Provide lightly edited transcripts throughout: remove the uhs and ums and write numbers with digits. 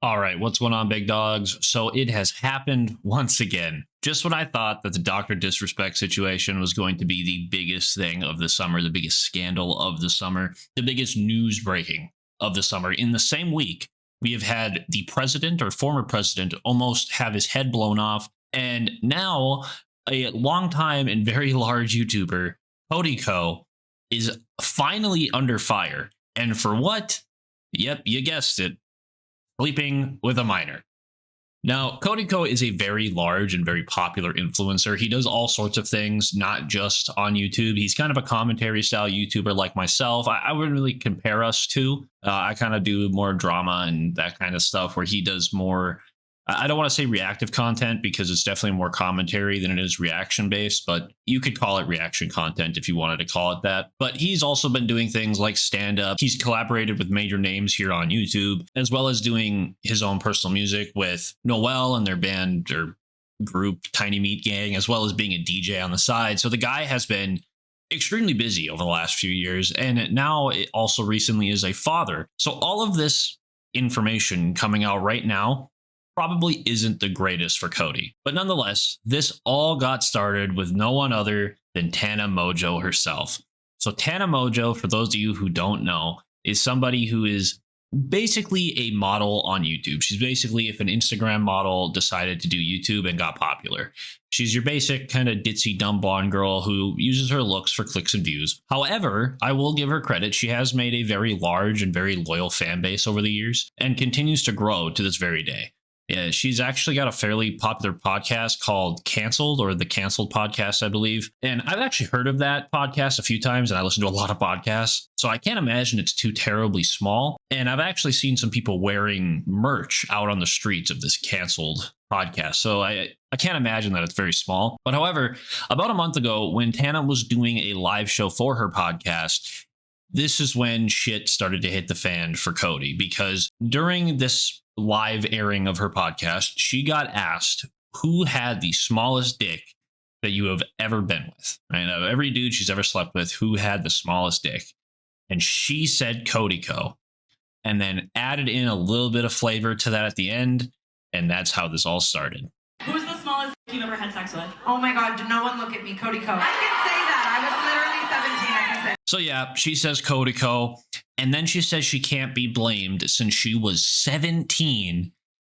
All right, what's going on, big dogs? So it has happened once again. Just when I thought that the Dr. Disrespect situation was going to be the biggest thing of the summer, the biggest scandal of the summer, the biggest news breaking of the summer, in the same week, we have had the president or former president almost have his head blown off. And now a longtime and very large YouTuber, Cody is finally under fire. And for what? Yep, you guessed it. Sleeping with a minor. Now, Cody is a very large and very popular influencer. He does all sorts of things, not just on YouTube. He's kind of a commentary style YouTuber like myself. I wouldn't really compare us to. I kind of do more drama and that kind of stuff, where he does more, I don't want to say reactive content because it's definitely more commentary than it is reaction based, but you could call it reaction content if you wanted to call it that. But he's also been doing things like stand up. He's collaborated with major names here on YouTube, as well as doing his own personal music with Noel and their band or group Tiny Meat Gang, as well as being a DJ on the side. So the guy has been extremely busy over the last few years. And now it also recently is a father. So all of this information coming out right now probably isn't the greatest for Cody. But nonetheless, this all got started with no one other than Tana Mojo herself. So Tana Mojo, for those of you who don't know, is somebody who is basically a model on YouTube. She's basically if an Instagram model decided to do YouTube and got popular. She's your basic kind of ditzy dumb blonde girl who uses her looks for clicks and views. However, I will give her credit. She has made a very large and very loyal fan base over the years and continues to grow to this very day. Yeah, she's actually got a fairly popular podcast called Canceled, or the Canceled Podcast, I believe. And I've actually heard of that podcast a few times, and I listen to a lot of podcasts. So I can't imagine it's too terribly small. And I've actually seen some people wearing merch out on the streets of this Canceled podcast. So I can't imagine that it's very small. But however, about a month ago, when Tana was doing a live show for her podcast, this is when shit started to hit the fan for Cody, because during this live airing of her podcast, she got asked who had the smallest dick that you have ever been with. Right? Of every dude she's ever slept with, who had the smallest dick? And she said Cody and then added in a little bit of flavor to that at the end. And that's how this all started. Who's the smallest you've ever had sex with? Oh my God, no one look at me, Cody I can say that. I was literally 17, I can say. So yeah, she says Cody and then she says she can't be blamed since she was 17.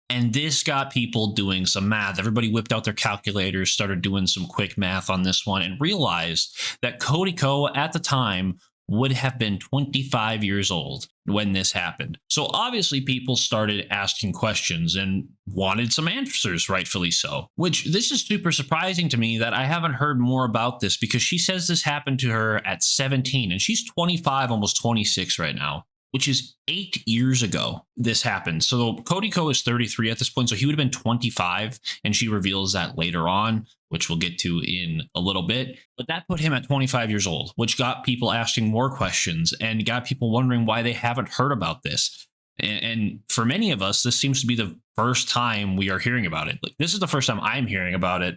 And this got people doing some math. Everybody whipped out their calculators, started doing some quick math on this one, and realized that Cody at the time would have been 25 years old when this happened. So obviously people started asking questions and wanted some answers, rightfully so, which this is super surprising to me that I haven't heard more about this, because she says this happened to her at 17 and she's 25, almost 26 right now, which is 8 years ago this happened. So Cody is 33 at this point, so he would have been 25, and she reveals that later on, which we'll get to in a little bit. But that put him at 25 years old, which got people asking more questions and got people wondering why they haven't heard about this. And for many of us, this seems to be the first time we are hearing about it. Like, this is the first time I'm hearing about it,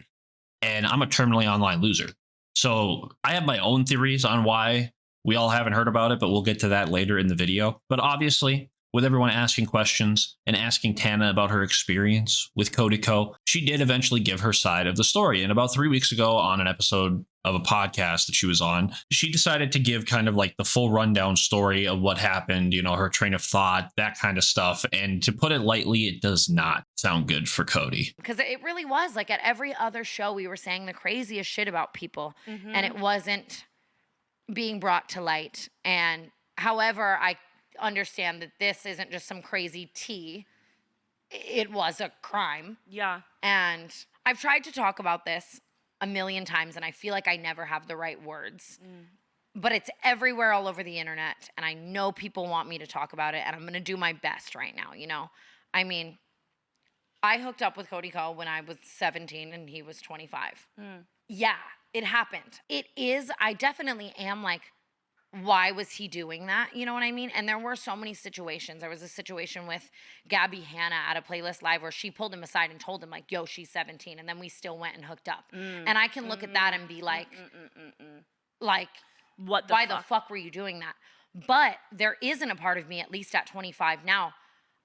and I'm a terminally online loser. So I have my own theories on why we all haven't heard about it, but we'll get to that later in the video. But obviously, with everyone asking questions and asking Tana about her experience with Cody she did eventually give her side of the story. And about 3 weeks ago, on an episode of a podcast that she was on, she decided to give kind of like the full rundown story of what happened, you know, her train of thought, that kind of stuff. And to put it lightly, it does not sound good for Cody. Because it really was like at every other show, we were saying the craziest shit about people, and it wasn't being brought to light. And however, I understand that this isn't just some crazy tea. It was a crime. Yeah. And I've tried to talk about this a million times, and I feel like I never have the right words. But it's everywhere all over the internet, and I know people want me to talk about it, and I'm going to do my best right now, you know? I mean, I hooked up with Cody when I was 17 and he was 25. Yeah, it happened. It is, I definitely am like, why was he doing that? You know what I mean? And there were so many situations. There was a situation with Gabby Hanna at a Playlist Live where she pulled him aside and told him like, yo, she's 17. And then we still went and hooked up. And I can look at that and be like, like, why the fuck were you doing that? But there isn't a part of me, at least at 25 now,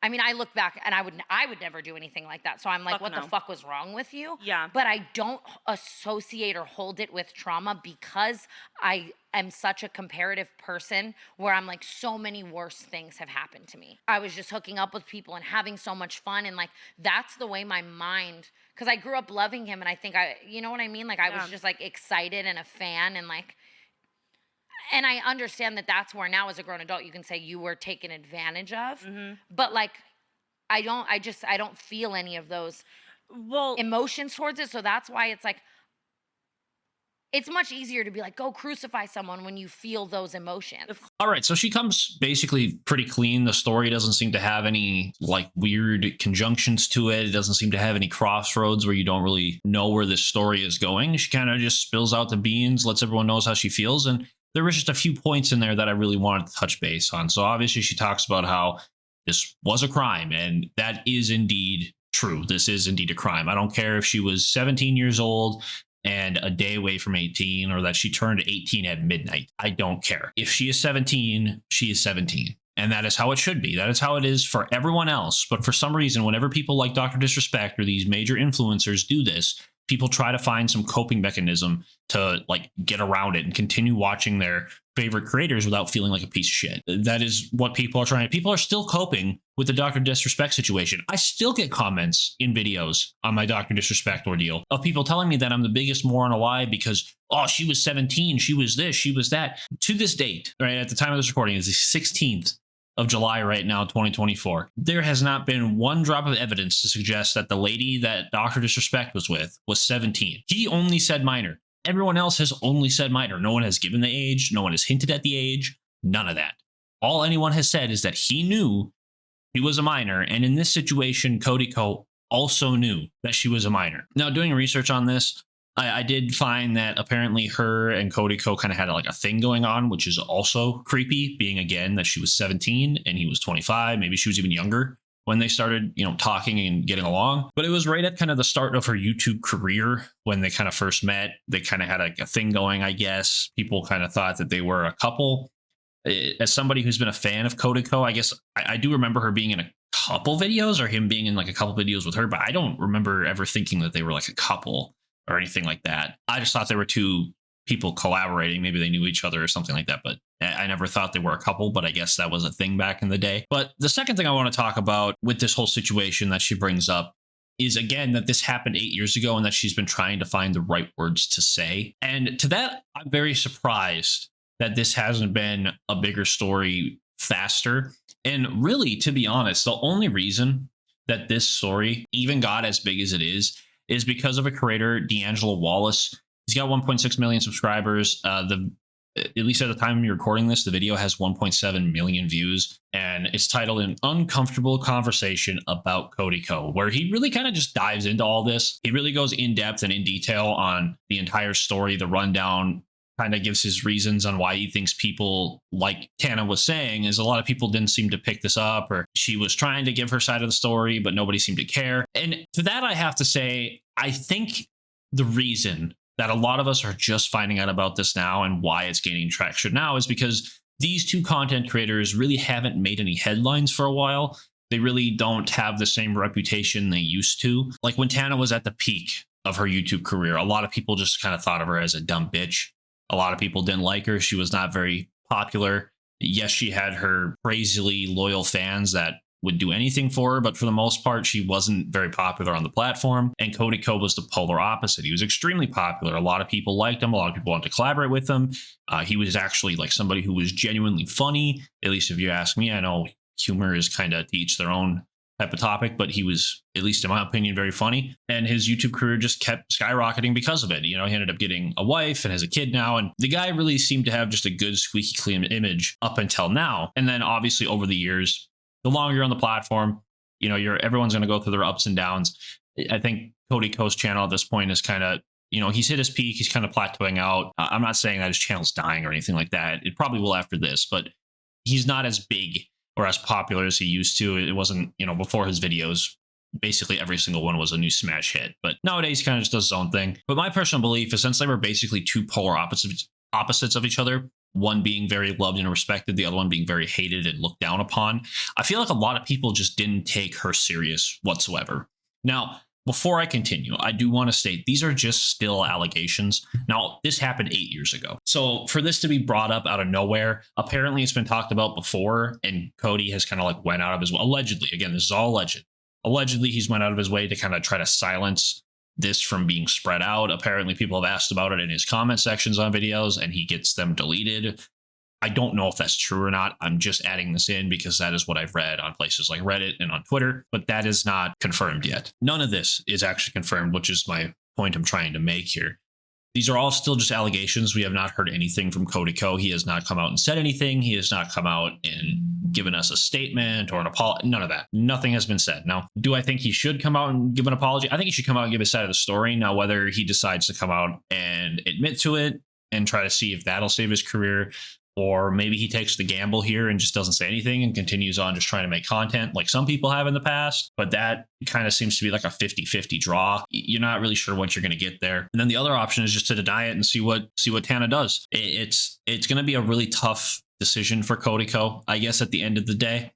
I mean, I look back and I would never do anything like that. So I'm like, Fuck what no. the fuck was wrong with you? Yeah. But I don't associate or hold it with trauma because I am such a comparative person where I'm like, so many worse things have happened to me. I was just hooking up with people and having so much fun. And like, that's the way my mind, because I grew up loving him. And I think you know what I mean? Like, I was just like excited and a fan and like, and I understand that that's where now as a grown adult, you can say you were taken advantage of, but like, I don't feel any of those emotions towards it. So that's why it's like, it's much easier to be like, go crucify someone when you feel those emotions. All right, so she comes basically pretty clean. The story doesn't seem to have any like weird conjunctions to it. It doesn't seem to have any crossroads where you don't really know where this story is going. She kind of just spills out the beans, lets everyone know how she feels. And there was just a few points in there that I really wanted to touch base on. So obviously she talks about how this was a crime, and that is indeed true. This is indeed a crime. I don't care if she was 17 years old and a day away from 18, or that she turned 18 at midnight. I don't care. If she is 17, she is 17. And that is how it should be. That is how it is for everyone else. But for some reason, whenever people like Dr. Disrespect or these major influencers do this, people try to find some coping mechanism to like get around it and continue watching their favorite creators without feeling like a piece of shit. That is what people are trying. People are still coping with the Dr. Disrespect situation. I still get comments in videos on my Dr. Disrespect ordeal of people telling me that I'm the biggest moron alive because, oh, she was 17, she was this, she was that. To this date, right, at the time of this recording, is the 16th of July right now, 2024. There has not been one drop of evidence to suggest that the lady that Dr. Disrespect was with was 17. He only said minor. Everyone else has only said minor. No one has given the age. No one has hinted at the age. None of that. All anyone has said is that he knew he was a minor. And in this situation, Cody also knew that she was a minor. Now, doing research on this, I did find that apparently her and Cody kind of had like a thing going on, which is also creepy, being again that she was 17 and he was 25. Maybe she was even younger when they started, you know, talking and getting along. But it was right at kind of the start of her YouTube career when they kind of first met. They kind of had like a thing going, I guess. People kind of thought that they were a couple. As somebody who's been a fan of Cody, I guess I do remember her being in a couple videos, or him being in like a couple videos with her, but I don't remember ever thinking that they were like a couple or anything like that. I just thought they were two people collaborating. Maybe they knew each other or something like that, but I never thought they were a couple, but I guess that was a thing back in the day. But the second thing I want to talk about with this whole situation that she brings up is, again, that this happened 8 years ago and that she's been trying to find the right words to say. And to that, I'm very surprised that this hasn't been a bigger story faster. And really, to be honest, the only reason that this story even got as big as it is because of a creator, D'Angelo Wallace. He's got 1.6 million subscribers. At least at the time of recording this, the video has 1.7 million views, and it's titled An Uncomfortable Conversation About Cody where he really kind of just dives into all this. He really goes in depth and in detail on the entire story, the rundown, kind of gives his reasons on why he thinks people, like Tana was saying, is a lot of people didn't seem to pick this up, or she was trying to give her side of the story, but nobody seemed to care. And to that, I have to say, I think the reason that a lot of us are just finding out about this now and why it's gaining traction now is because these two content creators really haven't made any headlines for a while. They really don't have the same reputation they used to. Like when Tana was at the peak of her YouTube career, a lot of people just kind of thought of her as a dumb bitch. A lot of people didn't like her. She was not very popular. Yes, she had her crazily loyal fans that would do anything for her, but for the most part, she wasn't very popular on the platform. And Cody was the polar opposite. He was extremely popular. A lot of people liked him. A lot of people wanted to collaborate with him. He was actually like somebody who was genuinely funny, at least if you ask me. I know humor is kind of to each their own type of topic, but he was, at least in my opinion, very funny. And his YouTube career just kept skyrocketing because of it. You know, he ended up getting a wife and has a kid now. And the guy really seemed to have just a good squeaky clean image up until now. And then obviously over the years, the longer you're on the platform, you know, everyone's going to go through their ups and downs. I think Cody Co's channel at this point is kind of, you know, he's hit his peak. He's kind of plateauing out. I'm not saying that his channel's dying or anything like that. It probably will after this, but he's not as big or as popular as he used to. It wasn't, you know, before his videos, basically every single one was a new smash hit. But nowadays he kind of just does his own thing. But my personal belief is, since they were basically two polar opposites of each other, one being very loved and respected, the other one being very hated and looked down upon. I feel like a lot of people just didn't take her serious whatsoever. Now, before I continue, I do want to state these are just still allegations. Now, this happened 8 years ago. So for this to be brought up out of nowhere, apparently it's been talked about before, and Cody has kind of like went out of his way. Allegedly, again, this is all alleged. Allegedly, he's went out of his way to kind of try to silence this from being spread out. Apparently, people have asked about it in his comment sections on videos, and he gets them deleted. I don't know if that's true or not. I'm just adding this in because that is what I've read on places like Reddit and on Twitter, but that is not confirmed yet. None of this is actually confirmed, which is my point I'm trying to make here. These are all still just allegations. We have not heard anything from Cody Co. He has not come out and said anything. He has not come out and given us a statement or an apology. None of that. Nothing has been said. Now, do I think he should come out and give an apology? I think he should come out and give his side of the story. Now, whether he decides to come out and admit to it and try to see if that'll save his career, or maybe he takes the gamble here and just doesn't say anything and continues on just trying to make content like some people have in the past. But that kind of seems to be like a 50-50 draw. You're not really sure what you're going to get there. And then the other option is just to deny it and see what Tana does. It's going to be a really tough decision for Cody Co. I guess at the end of the day,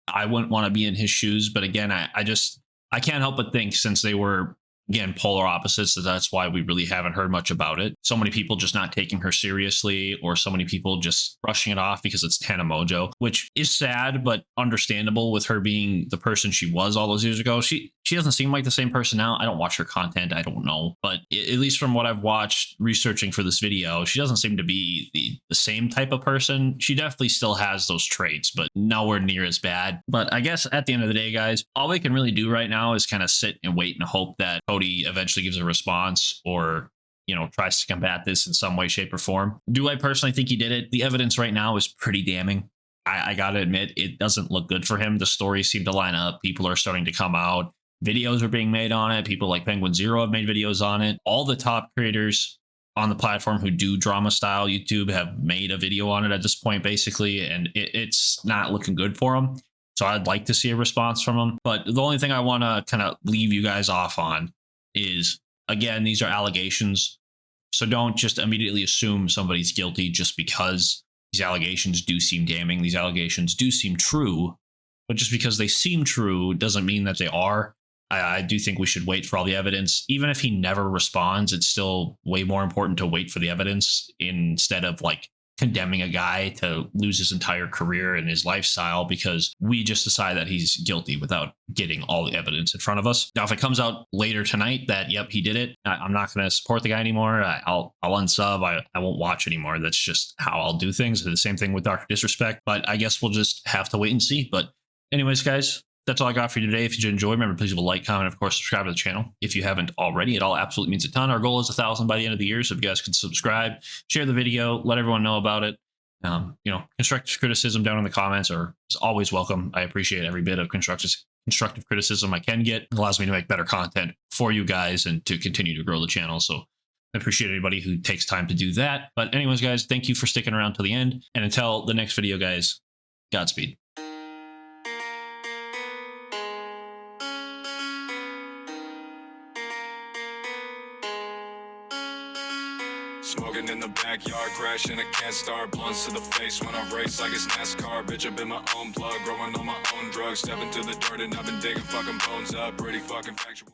I wouldn't want to be in his shoes. But again, I can't help but think, since they were, again, polar opposites, that's why we really haven't heard much about it. So many people just not taking her seriously, or so many people just brushing it off because it's Tana Mojo, which is sad but understandable with her being the person she was all those years ago. She doesn't seem like the same person now. I don't watch her content. I don't know. But at least from what I've watched researching for this video, she doesn't seem to be the same type of person. She definitely still has those traits, but nowhere near as bad. But I guess at the end of the day, guys, all we can really do right now is kind of sit and wait and hope that Cody eventually gives a response, or, you know, tries to combat this in some way, shape, or form. Do I personally think he did it? The evidence right now is pretty damning. I gotta admit, it doesn't look good for him. The stories seem to line up. People are starting to come out. Videos are being made on it. People like Penguin Zero have made videos on it. All the top creators on the platform who do drama style YouTube have made a video on it at this point, basically, and it's not looking good for him. So I'd like to see a response from him. But the only thing I want to kind of leave you guys off on is, again, these are allegations. So don't just immediately assume somebody's guilty just because these allegations do seem damning. These allegations do seem true, but just because they seem true doesn't mean that they are. I do think we should wait for all the evidence. Even if he never responds, it's still way more important to wait for the evidence instead of like condemning a guy to lose his entire career and his lifestyle because we just decide that he's guilty without getting all the evidence in front of us. Now, if it comes out later tonight that, yep, he did it, I'm not going to support the guy anymore. I'll unsub. I won't watch anymore. That's just how I'll do things. The same thing with Dr. Disrespect, but I guess we'll just have to wait and see. But anyways, guys, that's all I got for you today. If you did enjoy, remember, please leave a like, comment, of course, subscribe to the channel. If you haven't already, it all absolutely means a ton. Our goal is 1,000 by the end of the year. So if you guys can subscribe, share the video, let everyone know about it. You know, constructive criticism down in the comments is always welcome. I appreciate every bit of constructive criticism I can get. It allows me to make better content for you guys and to continue to grow the channel. So I appreciate anybody who takes time to do that. But anyways, guys, thank you for sticking around till the end. And until the next video, guys, Godspeed. Smoking in the backyard, crashing, I can't start. Blunts to the face when I race like it's NASCAR. Bitch, I've been my own plug, growing on my own drugs. Step into the dirt and I've been digging fucking bones up. Pretty fucking factual.